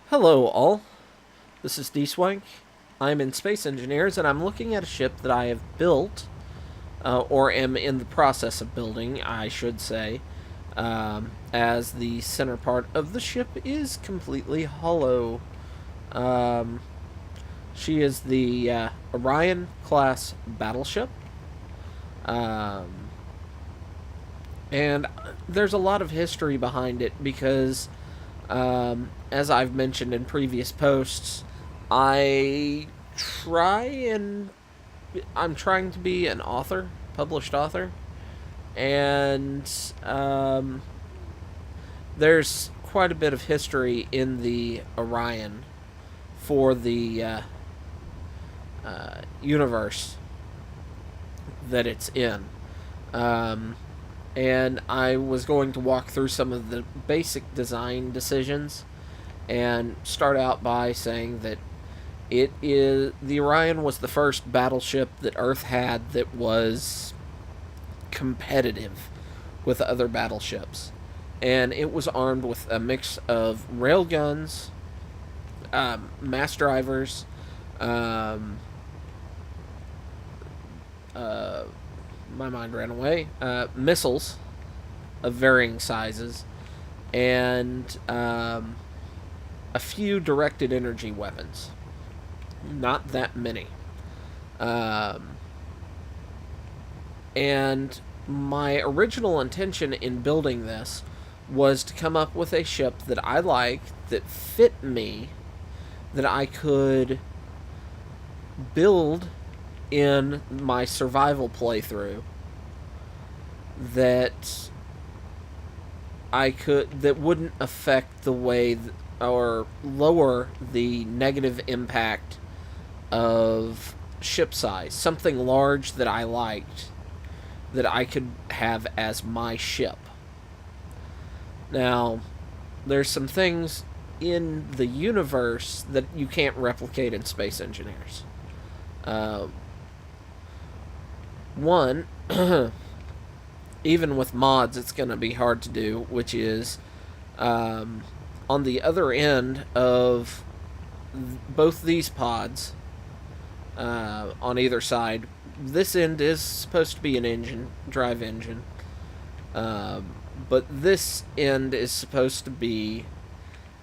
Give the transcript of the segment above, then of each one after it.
Hello, all. This is Dswank. I'm in Space Engineers, and I'm looking at a ship that I have built, or am in the process of building, I should say, as the center part of the ship is completely hollow. Um, she is the Orion class battleship, um, and there's a lot of history behind it because as I've mentioned in previous posts, I try and I'm trying to be an author, published author, and there's quite a bit of history in the Orion for the universe that it's in. Um, and I was going to walk through some of the basic design decisions and start out by saying that the Orion was the first battleship that Earth had that was competitive with other battleships, and it was armed with a mix of railguns, mass drivers, um, uh, my mind ran away, missiles of varying sizes, and a few directed energy weapons. Not that many. Um, and my original intention in building this was to come up with a ship that I liked, that fit me, that I could build in my survival playthrough, that that wouldn't affect the way or lower the negative impact of ship size. Something large that I liked, that I could have as my ship. Now, there's some things in the universe that you can't replicate in Space Engineers. One, even with mods, it's going to be hard to do, which is on the other end of both these pods, on either side. This end is supposed to be an engine, drive engine, but this end is supposed to be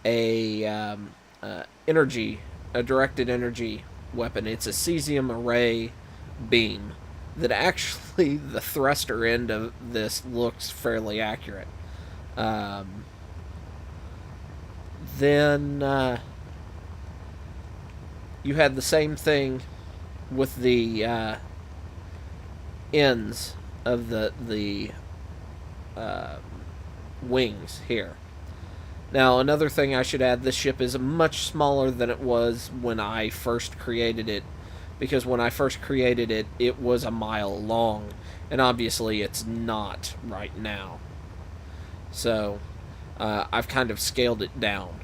a a directed energy weapon. It's a cesium array beam that actually the thruster end of this looks fairly accurate. Then you had the same thing with the ends of the wings here. Now, another thing I should add, this ship is much smaller than it was when I first created it, because when I first created it, it was a mile long, and obviously it's not right now. So, I've kind of scaled it down.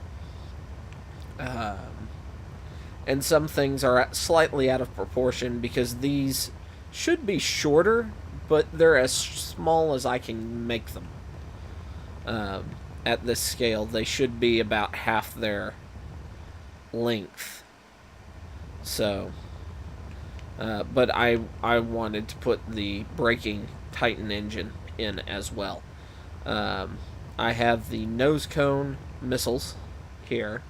And some things are slightly out of proportion because these should be shorter, but they're as small as I can make them. At this scale, they should be about half their length. So, but I wanted to put the braking Titan engine in as well. I have the nose cone missiles here.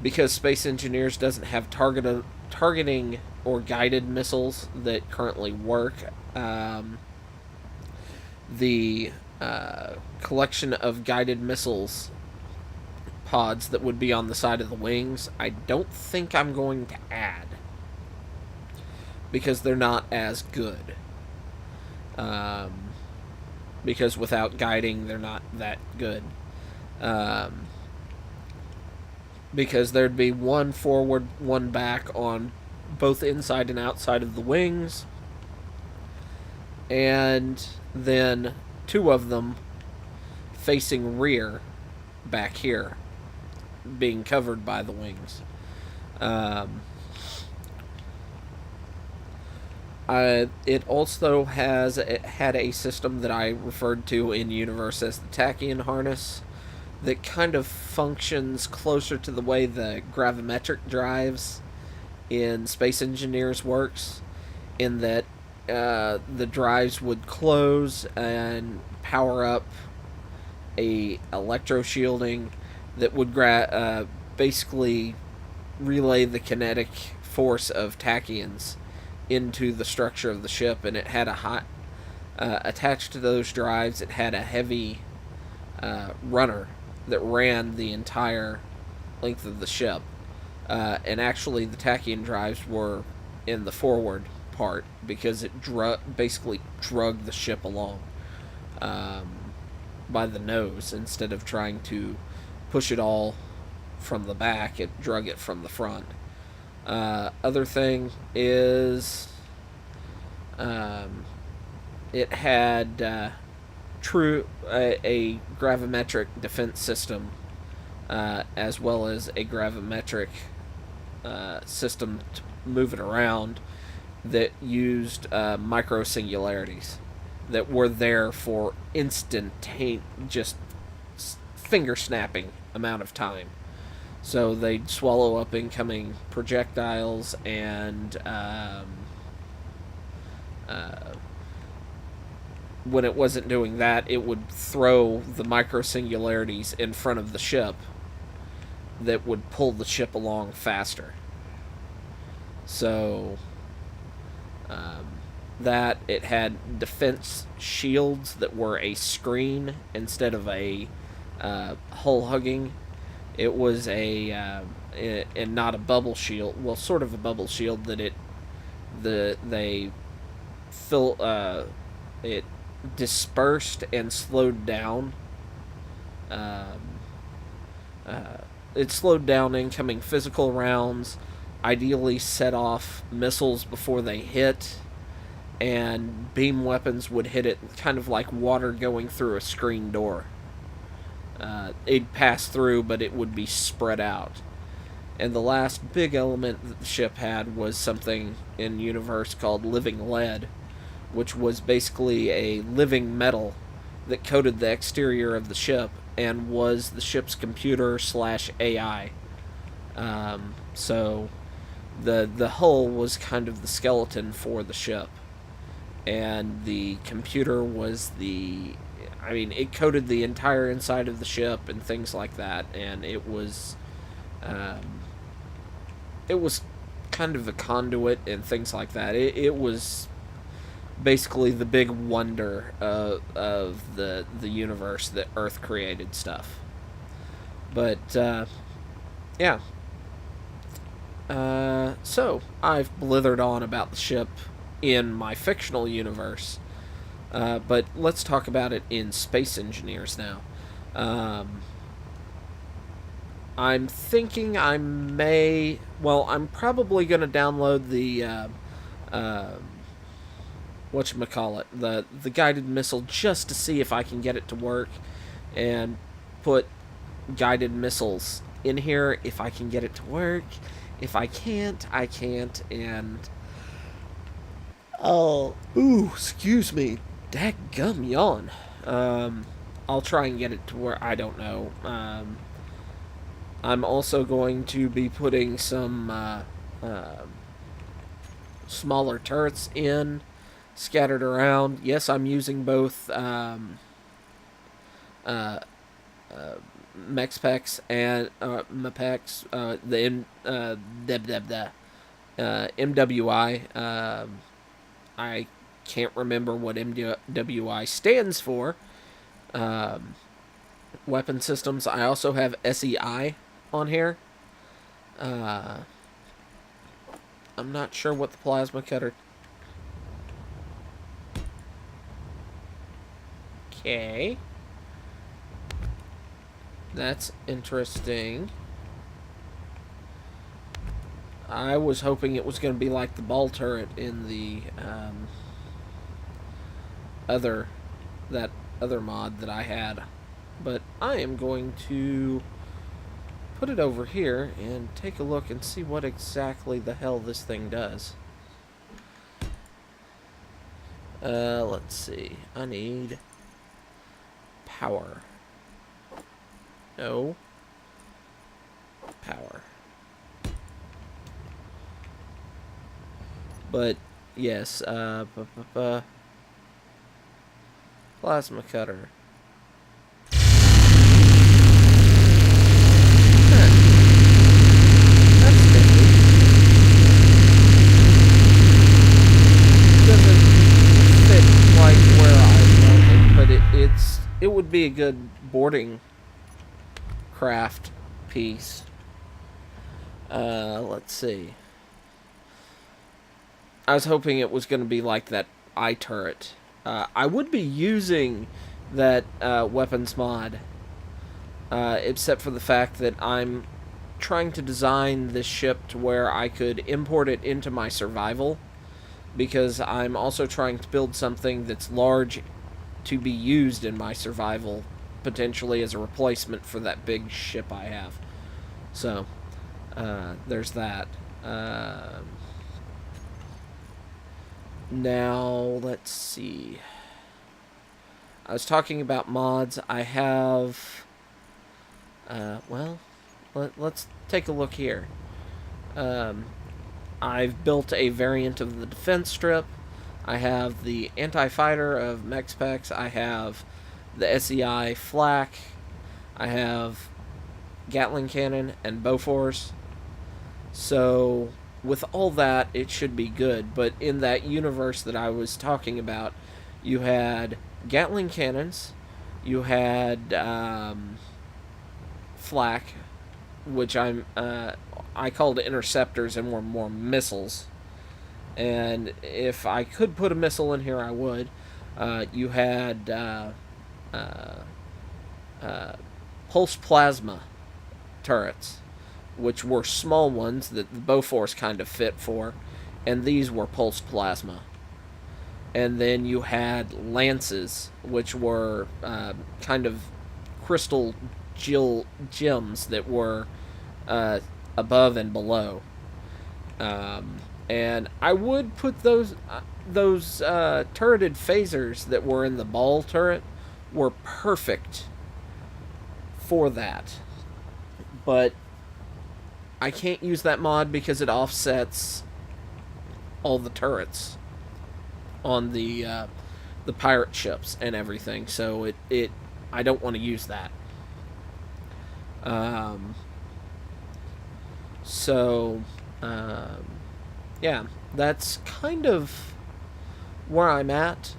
Because Space Engineers doesn't have targeting or guided missiles that currently work, the collection of guided missiles pods that would be on the side of the wings, I don't think I'm going to add, because they're not as good. Because without guiding, they're not that good. Because there'd be one forward, one back on both inside and outside of the wings, and then two of them facing rear back here, being covered by the wings. It also had a system that I referred to in Universe as the Tachyon harness, that kind of functions closer to the way the gravimetric drives in Space Engineers works, in that the drives would close and power up a electro shielding that would basically relay the kinetic force of tachyons into the structure of the ship, and it had a hot attached to those drives. It had a heavy runner that ran the entire length of the ship, and actually the tachyon drives were in the forward part because it basically drug the ship along by the nose instead of trying to push it all from the back. It drug it from the front. Other thing is it had a gravimetric defense system, as well as a gravimetric system to move it around that used micro singularities that were there for just finger snapping amount of time. So they'd swallow up incoming projectiles, and when it wasn't doing that, it would throw the micro singularities in front of the ship that would pull the ship along faster. So that it had defense shields that were a screen instead of a hull hugging. It was and not a bubble shield. Well, sort of a bubble shield that it dispersed and slowed down. It slowed down incoming physical rounds, ideally set off missiles before they hit, and beam weapons would hit it kind of like water going through a screen door. It'd pass through, but it would be spread out. And the last big element that the ship had was something in universe called living lead, which was basically a living metal that coated the exterior of the ship and was the ship's computer / AI. So the hull was kind of the skeleton for the ship, and the computer was it coated the entire inside of the ship and things like that, and it was kind of a conduit and things like that. It was basically the big wonder of the universe that Earth created stuff. But yeah. So I've blithered on about the ship in my fictional universe, but let's talk about it in Space Engineers now. I'm thinking I'm probably going to download the whatchamacallit, the guided missile, just to see if I can get it to work, and put guided missiles in here if I can get it to work. If I can't, I can't, and excuse me, dadgum yawn. I'll try and get it to where I don't know. I'm also going to be putting some smaller turrets scattered around. Yes, I'm using both Mexpex and Mepex, the MWI. I can't remember what MWI stands for. Weapon systems. I also have SEI on here. I'm not sure what the plasma cutter. Okay. That's interesting. I was hoping it was going to be like the ball turret in the other mod that I had. But I am going to put it over here and take a look and see what exactly the hell this thing does. Let's see. I need power. No. Power. But, yes, plasma cutter. That's nifty. Doesn't fit quite where I want it, but it would be a good boarding craft piece. Let's see. I was hoping it was going to be like that eye turret. I would be using that weapons mod, except for the fact that I'm trying to design this ship to where I could import it into my survival, because I'm also trying to build something that's large to be used in my survival, potentially as a replacement for that big ship I have. So, there's that. Now, let's see. I was talking about mods. I have... well, let's take a look here. I've built a variant of the defense strip. I have the anti-fighter of MechSpecs. I have the SEI flak. I have Gatling cannon and Bofors. So, with all that, it should be good. But in that universe that I was talking about, you had Gatling cannons, you had flak, which I called interceptors and were more missiles. And if I could put a missile in here, I would. You had pulse plasma turrets, which were small ones that the Bofors kind of fit for, and these were pulse plasma. And then you had lances, which were kind of crystal gems that were above and below. And I would put those turreted phasers that were in the ball turret were perfect for that. But I can't use that mod because it offsets all the turrets on the pirate ships and everything. So I don't want to use that. Yeah, that's kind of where I'm at.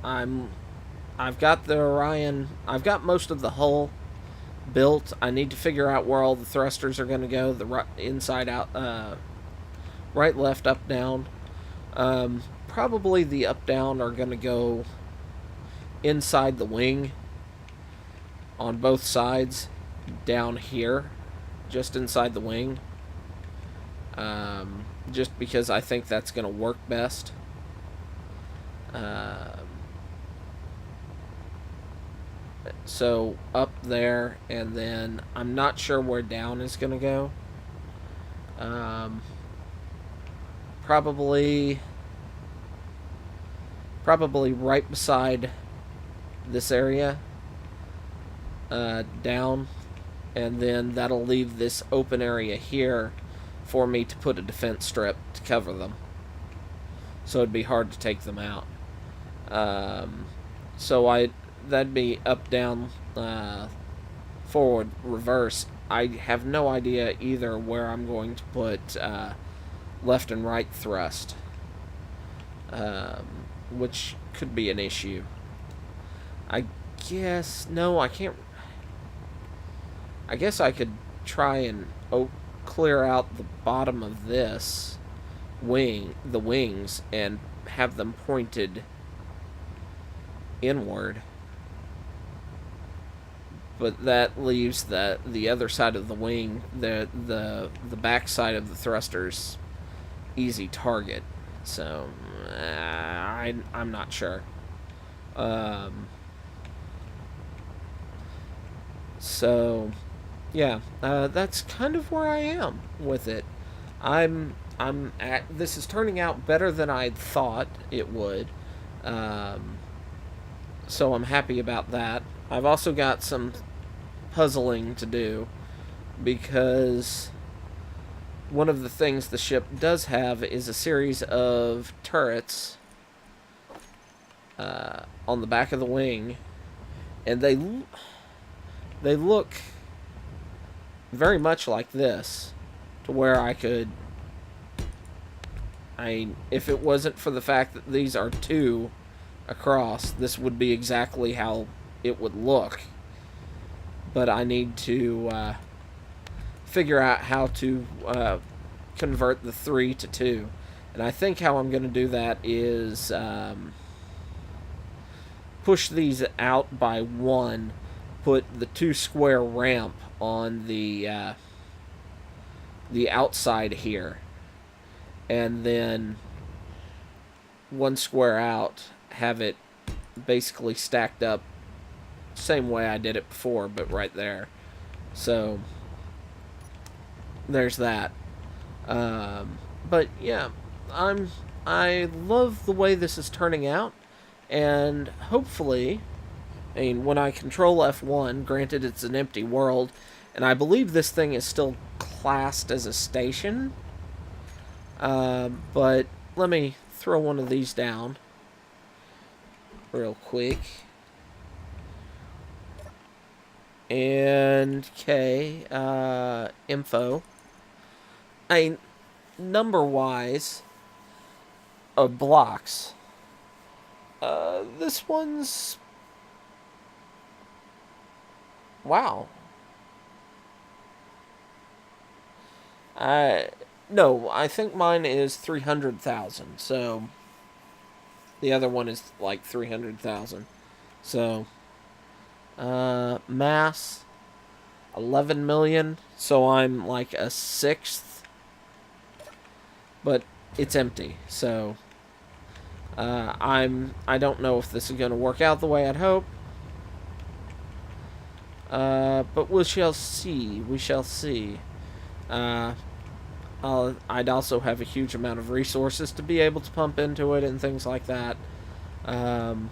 I've got the Orion. I've got most of the hull built. I need to figure out where all the thrusters are going to go. The right, inside, out, right, left, up, down. Probably the up, down are going to go inside the wing on both sides, down here, just inside the wing. Just because I think that's going to work best. So up there, and then I'm not sure where down is going to go. Probably right beside this area, down, and then that'll leave this open area here for me to put a defense strip to cover them. So it'd be hard to take them out. That'd be up, down, forward, reverse. I have no idea either where I'm going to put left and right thrust, which could be an issue. I guess I can't. I guess I could try and clear out the bottom of this the wings, and have them pointed inward. But that leaves the other side of the wing, the back side of the thrusters, easy target. So I'm not sure. So yeah, that's kind of where I am with it. This is turning out better than I'd thought it would. So I'm happy about that. I've also got some puzzling to do, because one of the things the ship does have is a series of turrets on the back of the wing, and they look very much like this, to where if it wasn't for the fact that these are two across, this would be exactly how it would look. But I need to figure out how to convert the 3 to 2. And I think how I'm going to do that is push these out by 1, put the 2 square ramp on the outside here, and then 1 square out, have it basically stacked up same way I did it before, but right there. So there's that. But yeah, I love the way this is turning out, and hopefully, I mean, when I control F1, granted it's an empty world, and I believe this thing is still classed as a station. But let me throw one of these down real quick. And, okay, info. Number-wise, of blocks, this one's... Wow. No, I think mine is 300,000, so the other one is like 300,000. So, mass, 11 million, so I'm like a sixth, but it's empty, so, I don't know if this is going to work out the way I'd hope, but we shall see. I'd also have a huge amount of resources to be able to pump into it and things like that. And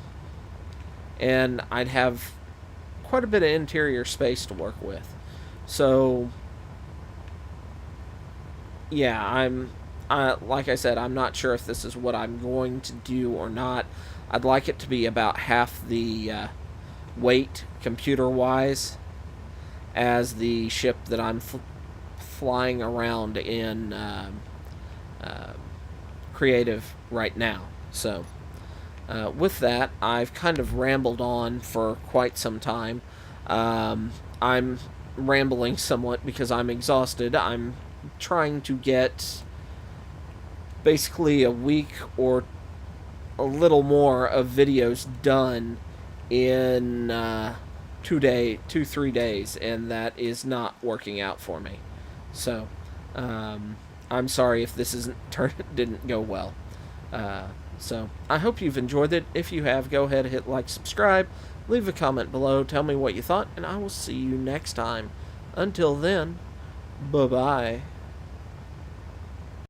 I'd have quite a bit of interior space to work with. So, yeah, like I said, I'm not sure if this is what I'm going to do or not. I'd like it to be about half the weight, computer-wise, as the ship that I'm flying around in creative right now. So with that, I've kind of rambled on for quite some time. I'm rambling somewhat because I'm exhausted. I'm trying to get basically a week or a little more of videos done in 3 days, and that is not working out for me. So, I'm sorry if this didn't go well. So, I hope you've enjoyed it. If you have, go ahead and hit like, subscribe, leave a comment below, tell me what you thought, and I will see you next time. Until then, bye-bye.